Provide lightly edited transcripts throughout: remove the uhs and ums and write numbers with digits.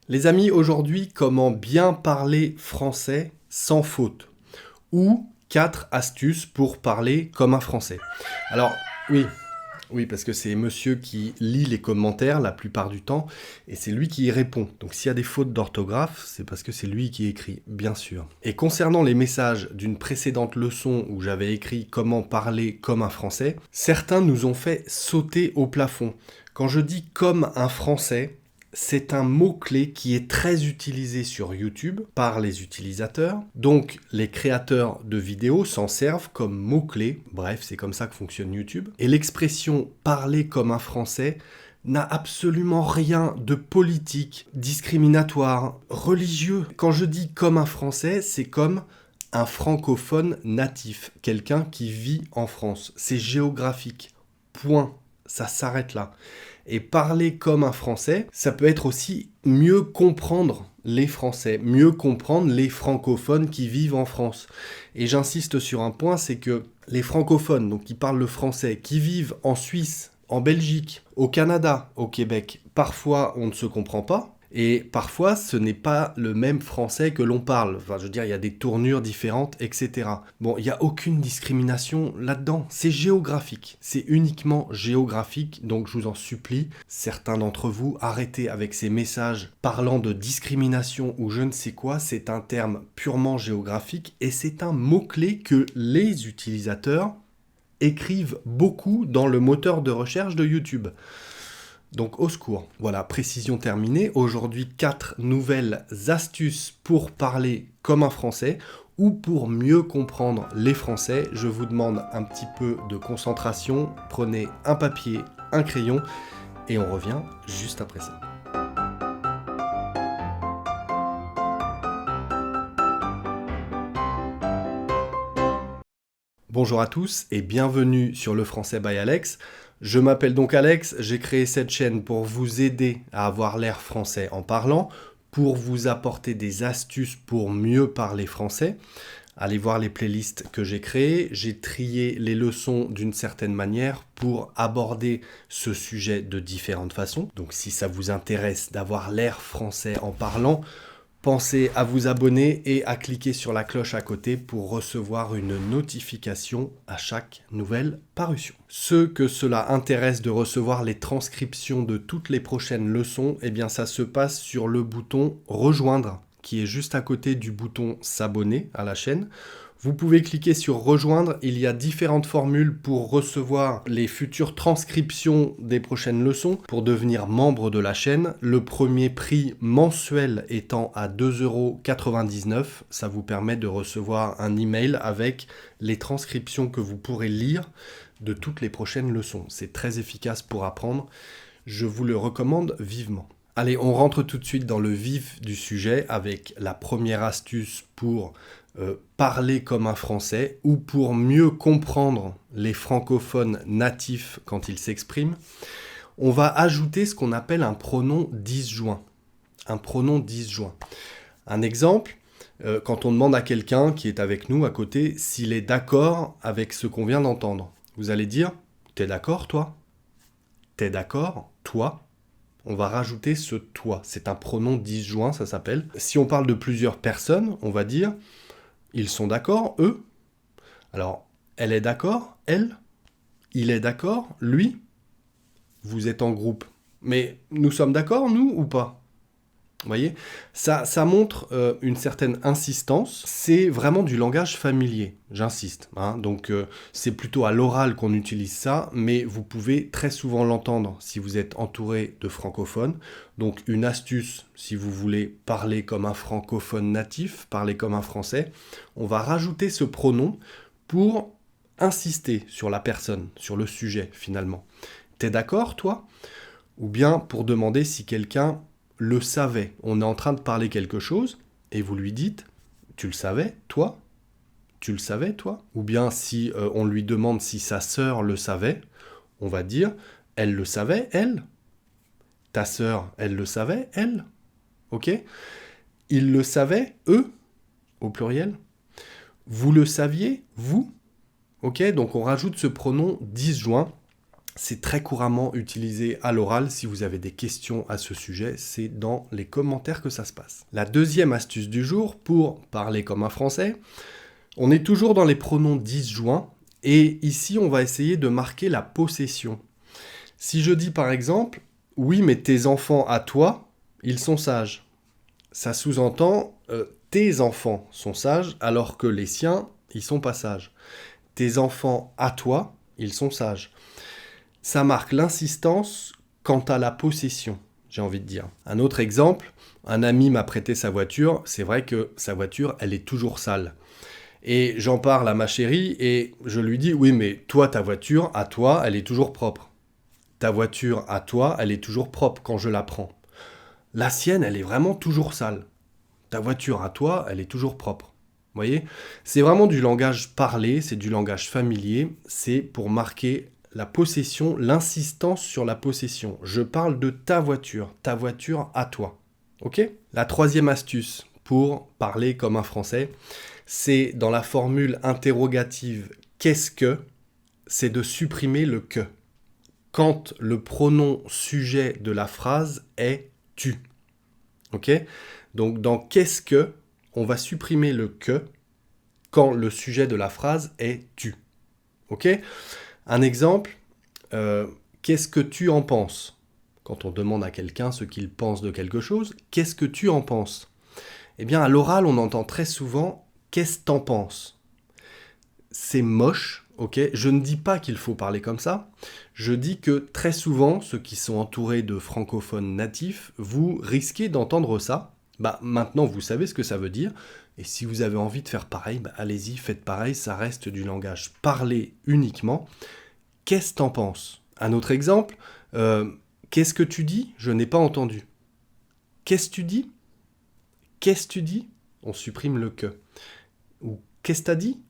Les amis, aujourd'hui, comment bien parler français sans faute? Ou 4 astuces pour parler comme un français. Alors, oui, oui, parce que c'est monsieur qui lit les commentaires la plupart du temps, et c'est lui qui y répond. Donc s'il y a des fautes d'orthographe, c'est parce que c'est lui qui écrit, bien sûr. Et concernant les messages d'une précédente leçon où j'avais écrit comment parler comme un français, certains nous ont fait sauter au plafond. Quand je dis comme un français, c'est un mot-clé qui est très utilisé sur YouTube par les utilisateurs. Donc les créateurs de vidéos s'en servent comme mot-clé. Bref, c'est comme ça que fonctionne YouTube. Et l'expression parler comme un français n'a absolument rien de politique, discriminatoire, religieux. Quand je dis comme un français, c'est comme un francophone natif, quelqu'un qui vit en France. C'est géographique. Point. Ça s'arrête là. Et parler comme un Français, ça peut être aussi mieux comprendre les Français, mieux comprendre les francophones qui vivent en France. Et j'insiste sur un point, c'est que les francophones, donc qui parlent le français, qui vivent en Suisse, en Belgique, au Canada, au Québec, parfois on ne se comprend pas. Et parfois, ce n'est pas le même français que l'on parle. Enfin, je veux dire, il y a des tournures différentes, etc. Bon, il n'y a aucune discrimination là-dedans. C'est géographique. C'est uniquement géographique. Donc, je vous en supplie, certains d'entre vous, arrêtez avec ces messages parlant de discrimination ou je ne sais quoi. C'est un terme purement géographique et c'est un mot-clé que les utilisateurs écrivent beaucoup dans le moteur de recherche de YouTube. Donc au secours. Voilà, précision terminée. Aujourd'hui, 4 nouvelles astuces pour parler comme un Français ou pour mieux comprendre les Français. Je vous demande un petit peu de concentration. Prenez un papier, un crayon et on revient juste après ça. Bonjour à tous et bienvenue sur le Français by Alex. Je m'appelle donc Alex, j'ai créé cette chaîne pour vous aider à avoir l'air français en parlant, pour vous apporter des astuces pour mieux parler français. Allez voir les playlists que j'ai créées, j'ai trié les leçons d'une certaine manière pour aborder ce sujet de différentes façons. Donc si ça vous intéresse d'avoir l'air français en parlant, pensez à vous abonner et à cliquer sur la cloche à côté pour recevoir une notification à chaque nouvelle parution. Ceux que cela intéresse de recevoir les transcriptions de toutes les prochaines leçons, eh bien ça se passe sur le bouton rejoindre qui est juste à côté du bouton s'abonner à la chaîne. Vous pouvez cliquer sur rejoindre, il y a différentes formules pour recevoir les futures transcriptions des prochaines leçons pour devenir membre de la chaîne. Le premier prix mensuel étant à 2,99 €, ça vous permet de recevoir un email avec les transcriptions que vous pourrez lire de toutes les prochaines leçons. C'est très efficace pour apprendre, je vous le recommande vivement. Allez, on rentre tout de suite dans le vif du sujet avec la première astuce pour parler comme un Français ou pour mieux comprendre les francophones natifs quand ils s'expriment. On va ajouter ce qu'on appelle un pronom disjoint. Un pronom disjoint. Un exemple, quand on demande à quelqu'un qui est avec nous à côté s'il est d'accord avec ce qu'on vient d'entendre. Vous allez dire « T'es d'accord, toi ? T'es d'accord, toi ?» On va rajouter ce « toi ». C'est un pronom disjoint, ça s'appelle. Si on parle de plusieurs personnes, on va dire « Ils sont d'accord, eux ?» Alors, elle est d'accord, elle ? Il est d'accord, lui ? Vous êtes en groupe. Mais nous sommes d'accord, nous, ou pas ? Vous voyez, ça montre une certaine insistance. C'est vraiment du langage familier, j'insiste. Donc, c'est plutôt à l'oral qu'on utilise ça, mais vous pouvez très souvent l'entendre si vous êtes entouré de francophones. Donc, une astuce, si vous voulez parler comme un francophone natif, parler comme un français, on va rajouter ce pronom pour insister sur la personne, sur le sujet, finalement. T'es d'accord, toi ? Ou bien pour demander si quelqu'un le savait. On est en train de parler quelque chose et vous lui dites « Tu le savais, toi ? Tu le savais, toi ?» Ou bien si on lui demande si sa sœur le savait, on va dire « Elle le savait, elle ? Ta sœur, elle le savait, elle ? Ok ? Ils le savaient, eux ? Au pluriel ? Vous le saviez, vous ? Ok ? Donc on rajoute ce pronom disjoint C'est très couramment utilisé à l'oral. Si vous avez des questions à ce sujet, c'est dans les commentaires que ça se passe. La deuxième astuce du jour pour parler comme un Français, on est toujours dans les pronoms disjoints et ici on va essayer de marquer la possession. Si je dis par exemple « Oui, mais tes enfants à toi, ils sont sages », ça sous-entend tes enfants sont sages alors que les siens, ils sont pas sages. Tes enfants à toi, ils sont sages. Ça marque l'insistance quant à la possession, j'ai envie de dire. Un autre exemple, un ami m'a prêté sa voiture, c'est vrai que sa voiture, elle est toujours sale. Et j'en parle à ma chérie et je lui dis « Oui, mais toi, ta voiture, à toi, elle est toujours propre. Ta voiture, à toi, elle est toujours propre quand je la prends. La sienne, elle est vraiment toujours sale. Ta voiture, à toi, elle est toujours propre. » Vous voyez ? C'est vraiment du langage parlé, c'est du langage familier, c'est pour marquer la possession, l'insistance sur la possession. Je parle de ta voiture à toi. Ok ? La troisième astuce pour parler comme un Français, c'est dans la formule interrogative « qu'est-ce que ?» c'est de supprimer le « que » quand le pronom sujet de la phrase est « tu ». Ok ? Donc dans « qu'est-ce que ?» on va supprimer le « que » quand le sujet de la phrase est « tu ». Ok ? Un exemple, qu'est-ce que tu en penses ? Quand on demande à quelqu'un ce qu'il pense de quelque chose, qu'est-ce que tu en penses ? Eh bien, à l'oral, on entend très souvent « qu'est-ce que t'en penses ?» C'est moche, ok ? Je ne dis pas qu'il faut parler comme ça. Je dis que très souvent, ceux qui sont entourés de francophones natifs, vous risquez d'entendre ça. Maintenant, vous savez ce que ça veut dire. Et si vous avez envie de faire pareil, allez-y, faites pareil. Ça reste du langage parlé uniquement. Qu'est-ce que t'en penses ? Un autre exemple, qu'est-ce que tu dis ? Je n'ai pas entendu. Qu'est-ce que tu dis ? Qu'est-ce que tu dis ? On supprime le que. Ou qu'est-ce que t'as dit ?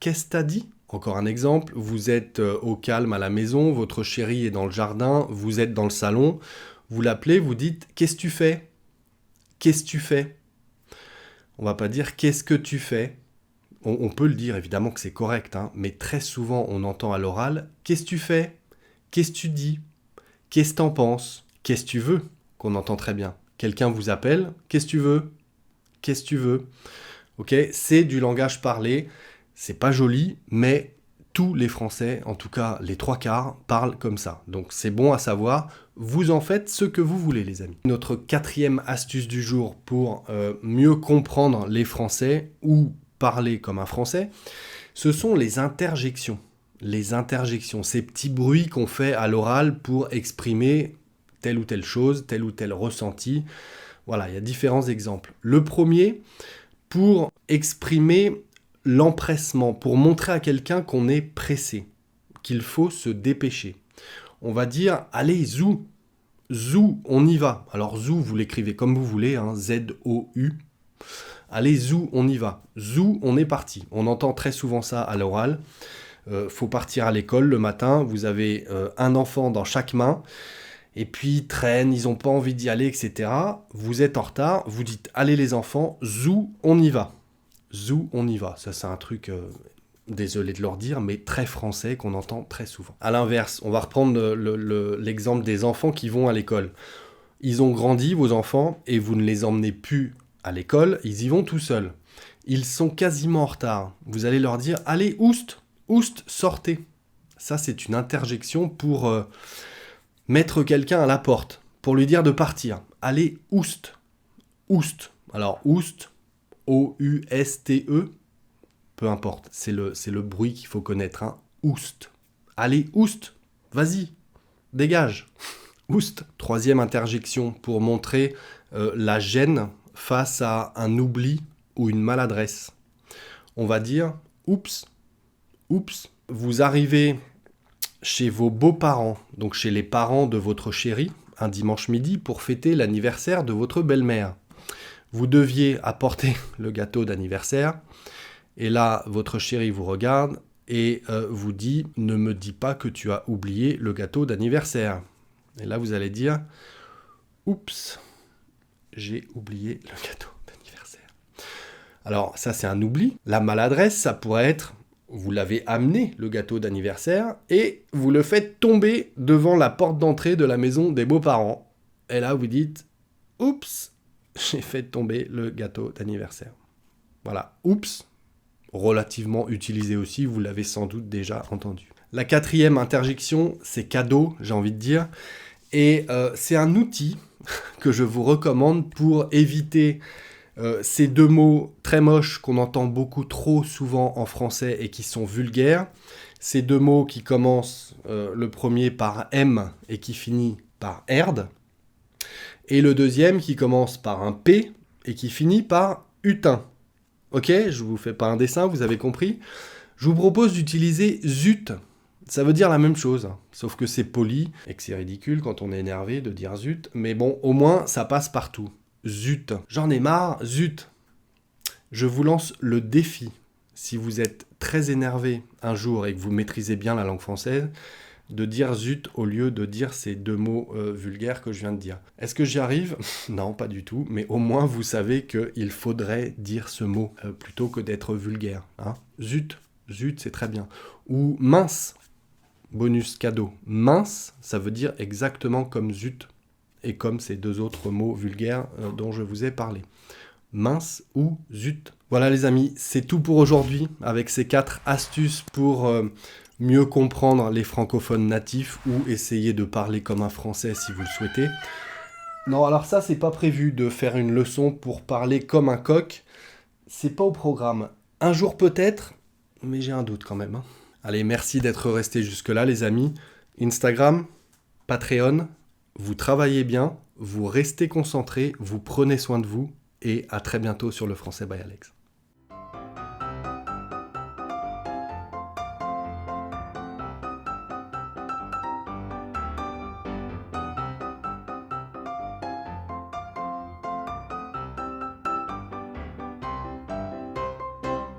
Qu'est-ce que t'as dit ? Encore un exemple, vous êtes au calme à la maison, votre chérie est dans le jardin, vous êtes dans le salon, vous l'appelez, vous dites « Qu'est-ce que tu fais ? Qu'est-ce que tu fais ?» On va pas dire « Qu'est-ce que tu fais ?» On peut le dire, évidemment que c'est correct, mais très souvent on entend à l'oral « Qu'est-ce que tu fais ? Qu'est-ce que tu dis ? Qu'est-ce que t'en penses ? Qu'est-ce que tu veux ?» qu'on entend très bien. Quelqu'un vous appelle « Qu'est-ce que tu veux ? Qu'est-ce que tu veux ?» Ok, c'est du langage parlé, c'est pas joli, mais tous les Français, en tout cas les 3/4, parlent comme ça. Donc c'est bon à savoir, vous en faites ce que vous voulez les amis. Notre quatrième astuce du jour pour mieux comprendre les Français ou parler comme un Français, ce sont les interjections. Les interjections, ces petits bruits qu'on fait à l'oral pour exprimer telle ou telle chose, tel ou tel ressenti. Voilà, il y a différents exemples. Le premier, pour exprimer l'empressement, pour montrer à quelqu'un qu'on est pressé, qu'il faut se dépêcher. On va dire « Allez, zou !» Zou, on y va. Alors zou, vous l'écrivez comme vous voulez, Z-O-U. Allez, zou, on y va. Zou, on est parti. On entend très souvent ça à l'oral. Faut partir à l'école le matin, vous avez un enfant dans chaque main, et puis ils traînent, ils n'ont pas envie d'y aller, etc. Vous êtes en retard, vous dites « Allez les enfants, zou, on y va ». Zou, on y va. Ça, c'est un truc, désolé de leur dire, mais très français, qu'on entend très souvent. À l'inverse, on va reprendre l'exemple des enfants qui vont à l'école. Ils ont grandi, vos enfants, et vous ne les emmenez plus à l'école, ils y vont tout seuls. Ils sont quasiment en retard. Vous allez leur dire « Allez, oust, sortez ». Ça, c'est une interjection pour mettre quelqu'un à la porte, pour lui dire de partir. « Allez, oust ». Alors, oust, O-U-S-T-E, peu importe, c'est le bruit qu'il faut connaître. Oust. Allez, oust, vas-y, dégage. Oust. Troisième interjection pour montrer la gêne face à un oubli ou une maladresse. On va dire oups. Vous arrivez chez vos beaux-parents, donc chez les parents de votre chérie, un dimanche midi pour fêter l'anniversaire de votre belle-mère. Vous deviez apporter le gâteau d'anniversaire, et là, votre chérie vous regarde et vous dit « Ne me dis pas que tu as oublié le gâteau d'anniversaire ». Et là, vous allez dire « Oups, j'ai oublié le gâteau d'anniversaire ». Alors, ça, c'est un oubli. La maladresse, ça pourrait être vous l'avez amené, le gâteau d'anniversaire, et vous le faites tomber devant la porte d'entrée de la maison des beaux-parents. Et là, vous dites « Oups, j'ai fait tomber le gâteau d'anniversaire. » Voilà, « Oups », relativement utilisé aussi, vous l'avez sans doute déjà entendu. La quatrième interjection, c'est cadeau, j'ai envie de dire. Et c'est un outil que je vous recommande pour éviter ces deux mots très moches qu'on entend beaucoup trop souvent en français et qui sont vulgaires. Ces deux mots qui commencent le premier par M et qui finit par erd. Et le deuxième qui commence par un P et qui finit par utin. Ok, je vous fais pas un dessin, vous avez compris. Je vous propose d'utiliser zut. Ça veut dire la même chose, sauf que c'est poli et que c'est ridicule quand on est énervé de dire zut, mais bon, au moins ça passe partout. Zut. J'en ai marre, zut. Je vous lance le défi. Si vous êtes très énervé un jour et que vous maîtrisez bien la langue française, de dire zut au lieu de dire ces deux mots vulgaires que je viens de dire. Est-ce que j'y arrive ? Non, pas du tout, mais au moins vous savez qu'il faudrait dire ce mot plutôt que d'être vulgaire. Hein. Zut, zut, c'est très bien. Ou mince. Bonus cadeau. Mince, ça veut dire exactement comme zut et comme ces deux autres mots vulgaires dont je vous ai parlé. Mince ou zut. Voilà les amis, c'est tout pour aujourd'hui avec ces 4 astuces pour mieux comprendre les francophones natifs ou essayer de parler comme un français si vous le souhaitez. Non, alors ça, c'est pas prévu de faire une leçon pour parler comme un coq. C'est pas au programme. Un jour peut-être, mais j'ai un doute quand même. Allez, merci d'être restés jusque-là, les amis. Instagram, Patreon, vous travaillez bien, vous restez concentrés, vous prenez soin de vous, et à très bientôt sur le Français by Alex.